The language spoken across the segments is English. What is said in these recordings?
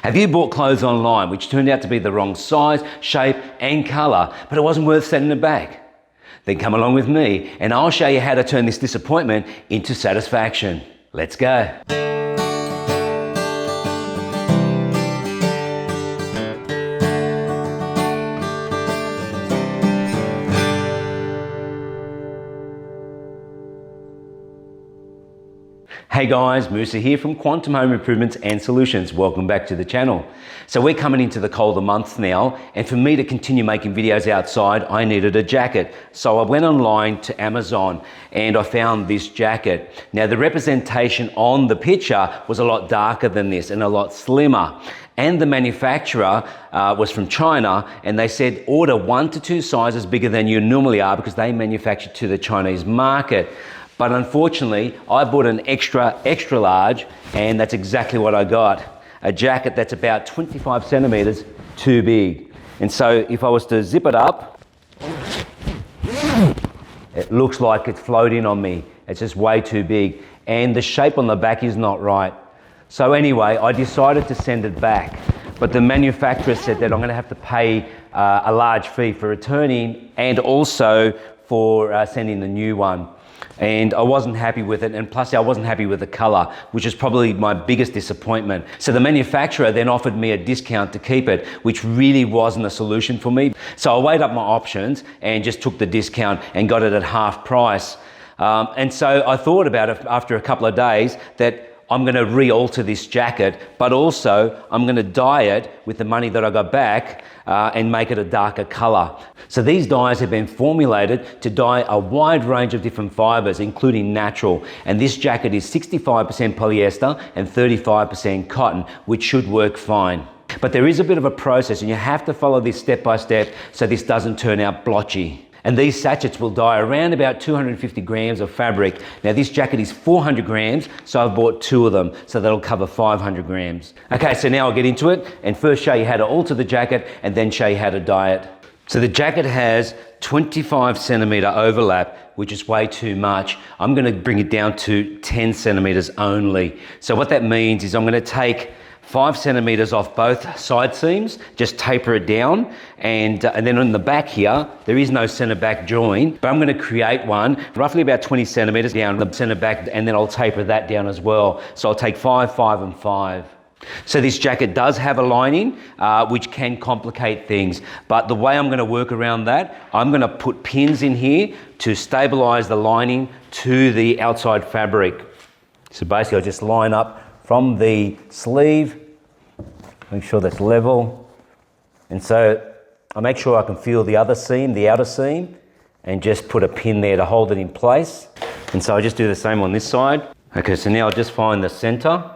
Have you bought clothes online which turned out to be the wrong size, shape and colour, but it wasn't worth sending it back? Then come along with me and I'll show you how to turn this disappointment into satisfaction. Let's go. Hey guys, Musa here from Quantum Home Improvements and Solutions. Welcome back to the channel. So we're coming into the colder months now, and for me to continue making videos outside, I needed a jacket. So I went online to Amazon and I found this jacket. Now the representation on the picture was a lot darker than this and a lot slimmer. And the manufacturer was from China, and they said order 1 to 2 sizes bigger than you normally are because they manufacture to the Chinese market. But unfortunately, I bought an extra large, and that's exactly what I got. A jacket that's about 25 centimeters too big. And so if I was to zip it up, it looks like it's floating on me. It's just way too big. And the shape on the back is not right. So anyway, I decided to send it back. But the manufacturer said that I'm gonna have to pay a large fee for returning and also for sending the new one. And I wasn't happy with it, and plus I wasn't happy with the color, which is probably my biggest disappointment. So the manufacturer then offered me a discount to keep it, which really wasn't a solution for me. So I weighed up my options and just took the discount and got it at half price. And so I thought about it after a couple of days that I'm going to re-alter this jacket, but also I'm going to dye it with the money that I got back and make it a darker color. So these dyes have been formulated to dye a wide range of different fibers, including natural. And this jacket is 65% polyester and 35% cotton, which should work fine. But there is a bit of a process, and you have to follow this step by step so this doesn't turn out blotchy. And these sachets will dye around about 250 grams of fabric. Now this jacket is 400 grams, so I've bought 2 of them, so that'll cover 500 grams. Okay, so now I'll get into it and first show you how to alter the jacket and then show you how to dye it. So the jacket has 25 centimeter overlap, which is way too much. I'm gonna bring it down to 10 centimeters only. So what that means is I'm gonna take 5 centimeters off both side seams, just taper it down, and then on the back here, there is no center back join, but I'm gonna create one roughly about 20 centimeters down the center back, and then I'll taper that down as well. So I'll take 5, 5, and 5. So this jacket does have a lining, which can complicate things, but the way I'm gonna work around that, I'm gonna put pins in here to stabilize the lining to the outside fabric. So basically I'll just line up from the sleeve, make sure that's level. And so I make sure I can feel the other seam, the outer seam, and just put a pin there to hold it in place. And so I just do the same on this side. Okay, so now I'll just find the center.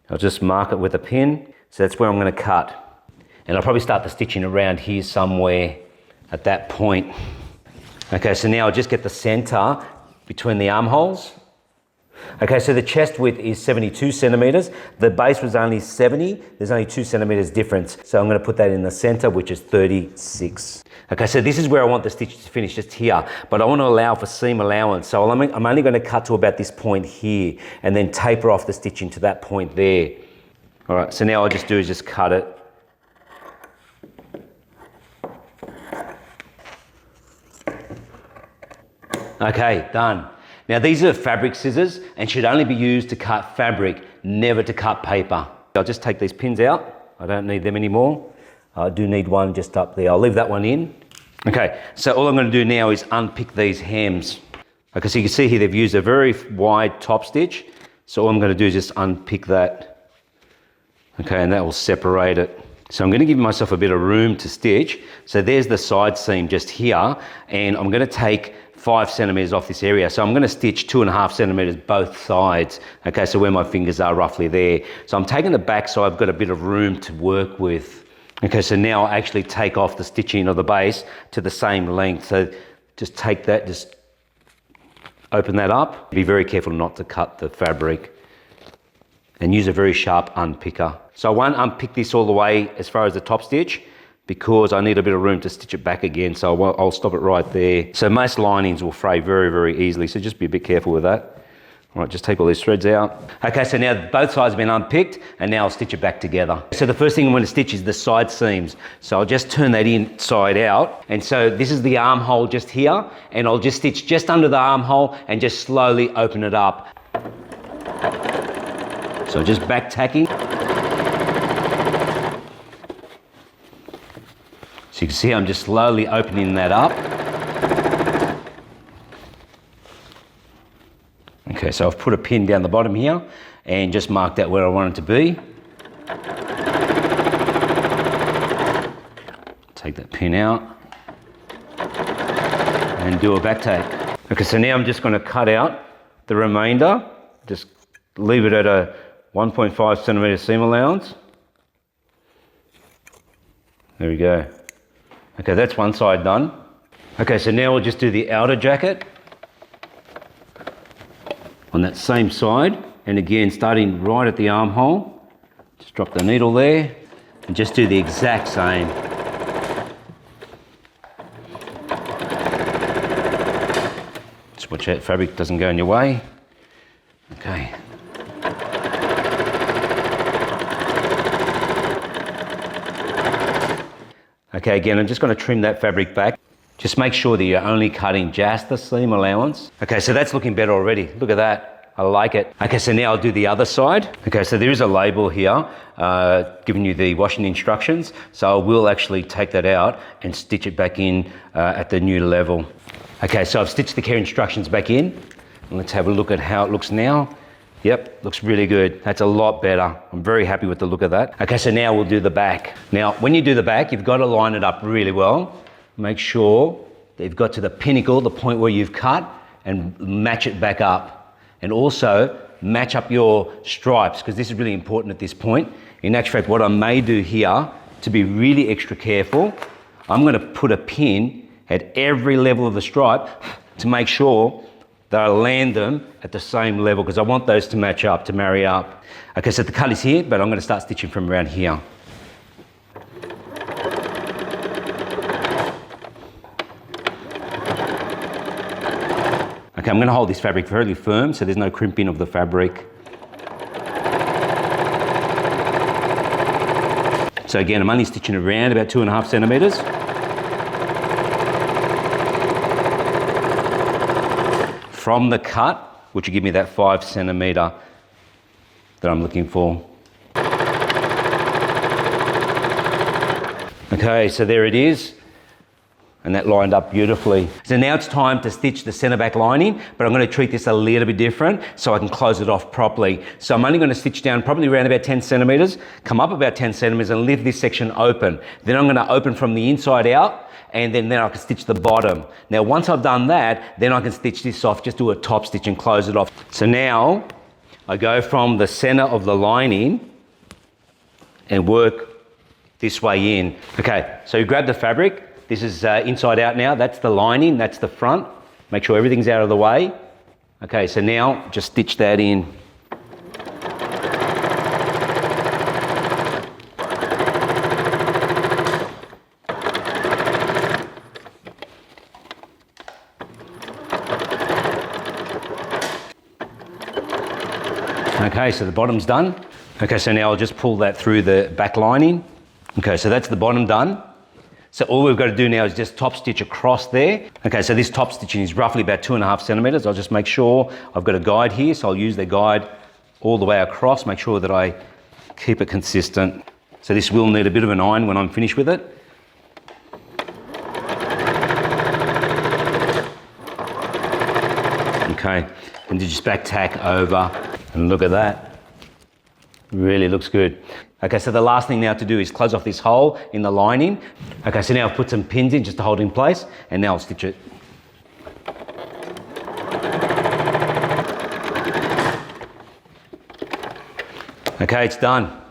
I'll just mark it with a pin. So that's where I'm gonna cut. And I'll probably start the stitching around here somewhere at that point. Okay, so now I'll just get the center between the armholes. Okay, so the chest width is 72 centimeters. The base was only 70. There's only 2 centimeters difference. So I'm going to put that in the center, which is 36. Okay, so this is where I want the stitch to finish, just here. But I want to allow for seam allowance. So I'm only going to cut to about this point here and then taper off the stitching to that point there. All right, so now all I just do is just cut it. Okay, done. Now these are fabric scissors and should only be used to cut fabric, never to cut paper. I'll just take these pins out. I don't need them anymore. I do need one just up there. I'll leave that one in. Okay, so all I'm going to do now is unpick these hems. Okay, so you can see here they've used a very wide top stitch. So all I'm going to do is just unpick that. Okay, and that will separate it. So I'm going to give myself a bit of room to stitch. So there's the side seam just here, and I'm going to take 5 centimeters off this area. So I'm going to stitch 2.5 centimeters both sides. Okay, so where my fingers are roughly there. So I'm taking the back so I've got a bit of room to work with. Okay, so now I'll actually take off the stitching of the base to the same length. So just take that, just open that up. Be very careful not to cut the fabric and use a very sharp unpicker. So I won't unpick this all the way as far as the top stitch because I need a bit of room to stitch it back again. So I'll stop it right there. So most linings will fray very, very easily. So just be a bit careful with that. All right, just take all these threads out. Okay, so now both sides have been unpicked, and now I'll stitch it back together. So the first thing I'm going to stitch is the side seams. So I'll just turn that inside out. And so this is the armhole just here, and I'll just stitch just under the armhole and just slowly open it up. So just back tacking. So you can see I'm just slowly opening that up. Okay, so I've put a pin down the bottom here and just marked out where I want it to be. Take that pin out and do a back take. Okay, so now I'm just going to cut out the remainder. Just leave it at a 1.5 centimetre seam allowance. There we go. Okay, that's one side done. Okay, so now we'll just do the outer jacket on that same side, and again starting right at the armhole, just drop the needle there and just do the exact same. Just watch out fabric doesn't go in your way. Okay. Okay, again I'm just going to trim that fabric back. Just make sure that you're only cutting just the seam allowance. Okay, so that's looking better already. Look at that. I like it. Okay, so now I'll do the other side. Okay, so there is a label here giving you the washing instructions. So I will actually take that out and stitch it back in at the new level. Okay, so I've stitched the care instructions back in. And let's have a look at how it looks now. Yep, looks really good. That's a lot better. I'm very happy with the look of that. Okay, so now we'll do the back. Now, when you do the back, you've got to line it up really well. Make sure that you've got to the pinnacle, the point where you've cut, and match it back up. And also match up your stripes, because this is really important at this point. In actual fact, what I may do here, to be really extra careful, I'm going to put a pin at every level of the stripe to make sure that I land them at the same level, because I want those to match up, to marry up. Okay, so the cut is here, but I'm going to start stitching from around here. Okay, I'm going to hold this fabric fairly firm so there's no crimping of the fabric. So again, I'm only stitching around about 2.5 centimetres. From the cut, which will give me that 5 centimetre that I'm looking for. Okay, so there it is. And that lined up beautifully. So now it's time to stitch the centre back lining, but I'm going to treat this a little bit different so I can close it off properly. So I'm only going to stitch down probably around about 10 centimetres, come up about 10 centimetres and leave this section open. Then I'm going to open from the inside out, and then I can stitch the bottom. Now once I've done that, then I can stitch this off, just do a top stitch and close it off. So now I go from the centre of the lining and work this way in. Okay, so you grab the fabric. This is inside out now. That's the lining, that's the front. Make sure everything's out of the way. Okay, so now just stitch that in. Okay, so the bottom's done. Okay, so now I'll just pull that through the back lining. Okay, so that's the bottom done. So all we've got to do now is just top stitch across there. Okay, so this top stitching is roughly about 2.5 centimetres. I'll just make sure I've got a guide here, so I'll use the guide all the way across, make sure that I keep it consistent. So this will need a bit of an iron when I'm finished with it. Okay, and just back tack over, and look at that. Really looks good. Okay, so the last thing now to do is close off this hole in the lining. Okay, so now I've put some pins in just to hold in place, and now I'll stitch it. Okay, it's done.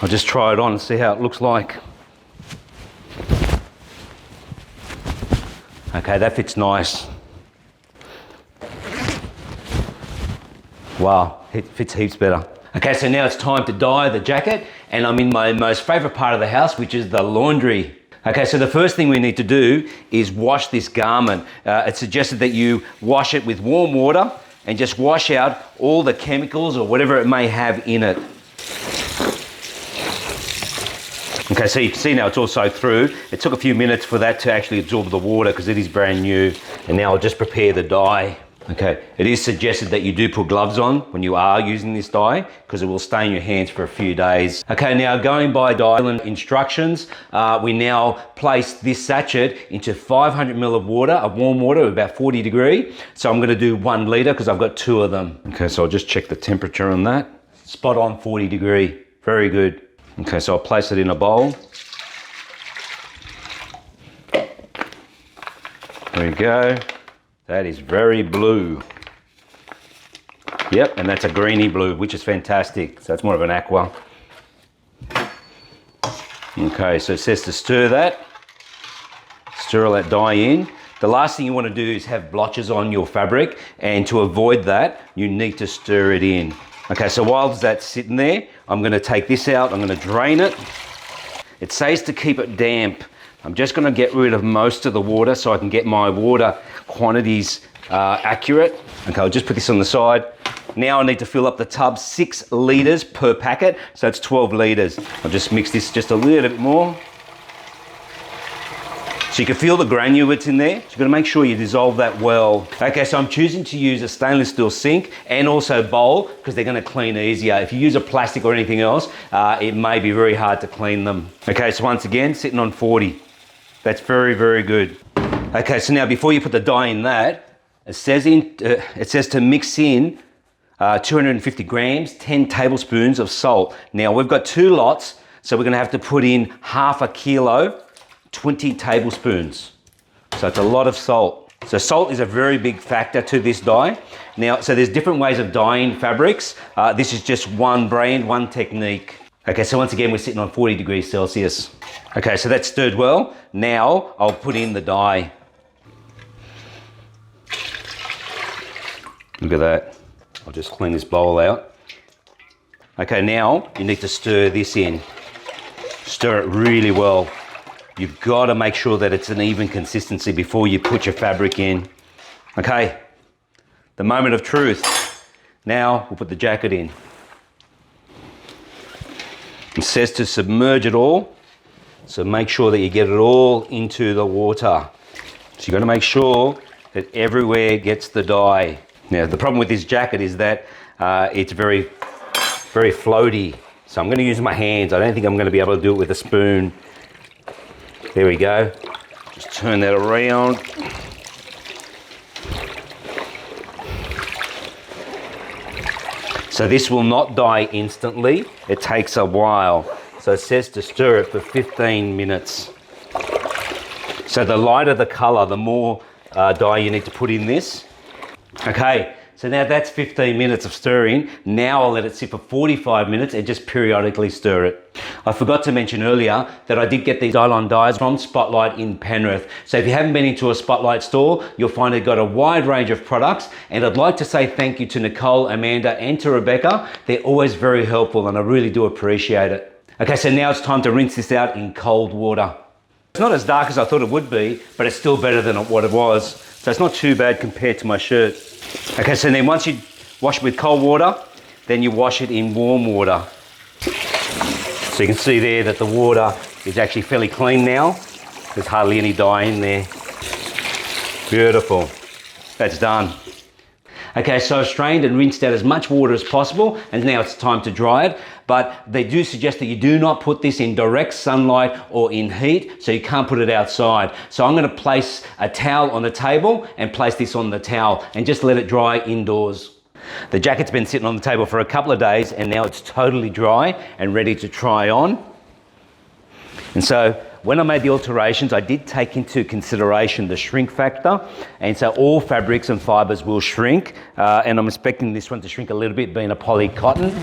I'll just try it on and see how it looks like. Okay, that fits nice. Wow, it fits heaps better. Okay, so now it's time to dye the jacket, and I'm in my most favourite part of the house, which is the laundry. Okay, so the first thing we need to do is wash this garment. It's suggested that you wash it with warm water and just wash out all the chemicals or whatever it may have in it. Okay, so you can see now it's all soaked through. It took a few minutes for that to actually absorb the water because it is brand new. And now I'll just prepare the dye. Okay, it is suggested that you do put gloves on when you are using this dye because it will stain your hands for a few days. Okay, now going by dye instructions, we now place this sachet into 500 ml of water, of warm water, about 40 degrees. So I'm gonna do 1 litre because I've got 2 of them. Okay, so I'll just check the temperature on that. Spot on 40 degree, very good. Okay, so I'll place it in a bowl. There we go. That is very blue. Yep, and that's a greeny blue, which is fantastic. So it's more of an aqua. Okay, so it says to stir that. Stir all that dye in. The last thing you want to do is have blotches on your fabric, and to avoid that, you need to stir it in. Okay, so while that's sitting there, I'm going to take this out, I'm going to drain it. It says to keep it damp. I'm just going to get rid of most of the water so I can get my water quantities accurate. Okay, I'll just put this on the side. Now I need to fill up the tub, 6 litres per packet, so it's 12 litres. I'll just mix this just a little bit more. So you can feel the granulates in there. So you've got to make sure you dissolve that well. Okay, so I'm choosing to use a stainless steel sink and also bowl because they're going to clean easier. If you use a plastic or anything else, it may be very hard to clean them. Okay, so once again, sitting on 40. That's very, very good. Okay, so now before you put the dye in that, it says to mix in 250 grams, 10 tablespoons of salt. Now we've got 2 lots, so we're going to have to put in half a kilo, 20 tablespoons. So it's a lot of salt. So salt is a very big factor to this dye. Now, so there's different ways of dyeing fabrics. This is just one brand, one technique. Okay, so once again, we're sitting on 40 degrees Celsius. Okay, so that's stirred well. Now I'll put in the dye. Look at that. I'll just clean this bowl out. Okay, now you need to stir this in. Stir it really well. You've got to make sure that it's an even consistency before you put your fabric in. Okay, the moment of truth. Now we'll put the jacket in. It says to submerge it all, so make sure that you get it all into the water. So you've got to make sure that everywhere gets the dye. Now the problem with this jacket is that it's very, very floaty. So I'm going to use my hands. I don't think I'm going to be able to do it with a spoon. There we go. Just turn that around. So this will not dye instantly. It takes a while. So it says to stir it for 15 minutes. So the lighter the color, the more dye you need to put in this. Okay, so now that's 15 minutes of stirring. Now I'll let it sit for 45 minutes and just periodically stir it. I forgot to mention earlier that I did get these nylon dyes from Spotlight in Penrith. So if you haven't been into a Spotlight store, you'll find they've got a wide range of products. And I'd like to say thank you to Nicole, Amanda, and to Rebecca. They're always very helpful and I really do appreciate it. Okay, so now it's time to rinse this out in cold water. It's not as dark as I thought it would be, but it's still better than what it was. So it's not too bad compared to my shirt. Okay, so then once you wash it with cold water, then you wash it in warm water. So you can see there that the water is actually fairly clean now. There's hardly any dye in there. Beautiful. That's done. Okay, so I've strained and rinsed out as much water as possible, and now it's time to dry it. But they do suggest that you do not put this in direct sunlight or in heat, so you can't put it outside. So I'm going to place a towel on the table and place this on the towel and just let it dry indoors. The jacket's been sitting on the table for a couple of days and now it's totally dry and ready to try on. And so when I made the alterations, I did take into consideration the shrink factor. And so all fabrics and fibers will shrink. And I'm expecting this one to shrink a little bit, being a poly cotton.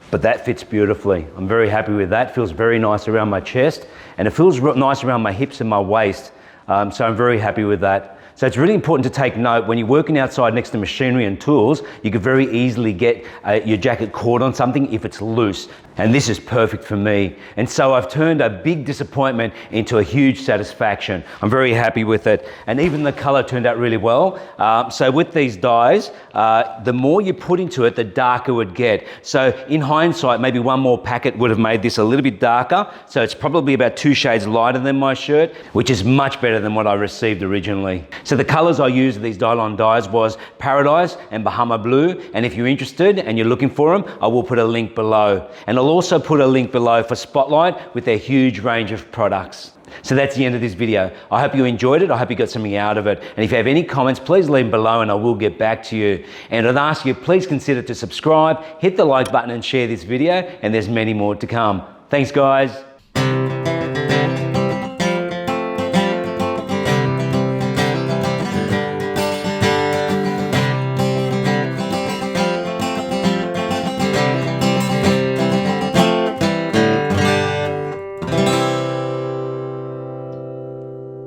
But that fits beautifully. I'm very happy with that. Feels very nice around my chest and it feels nice around my hips and my waist. So I'm very happy with that. So it's really important to take note when you're working outside next to machinery and tools, you could very easily get your jacket caught on something if it's loose. And this is perfect for me. And so I've turned a big disappointment into a huge satisfaction. I'm very happy with it. And even the color turned out really well. So with these dyes, the more you put into it, the darker it would get. So in hindsight, maybe one more packet would have made this a little bit darker. So it's probably about 2 shades lighter than my shirt, which is much better than what I received originally. So the colors I used of these Dylon dyes was Paradise and Bahama Blue. And if you're interested and you're looking for them, I will put a link below. And I'll also put a link below for Spotlight with their huge range of products. So that's the end of this video. I hope you enjoyed it. I hope you got something out of it. And if you have any comments, please leave them below and I will get back to you. And I'd ask you, please consider to subscribe, hit the like button and share this video. And there's many more to come. Thanks, guys.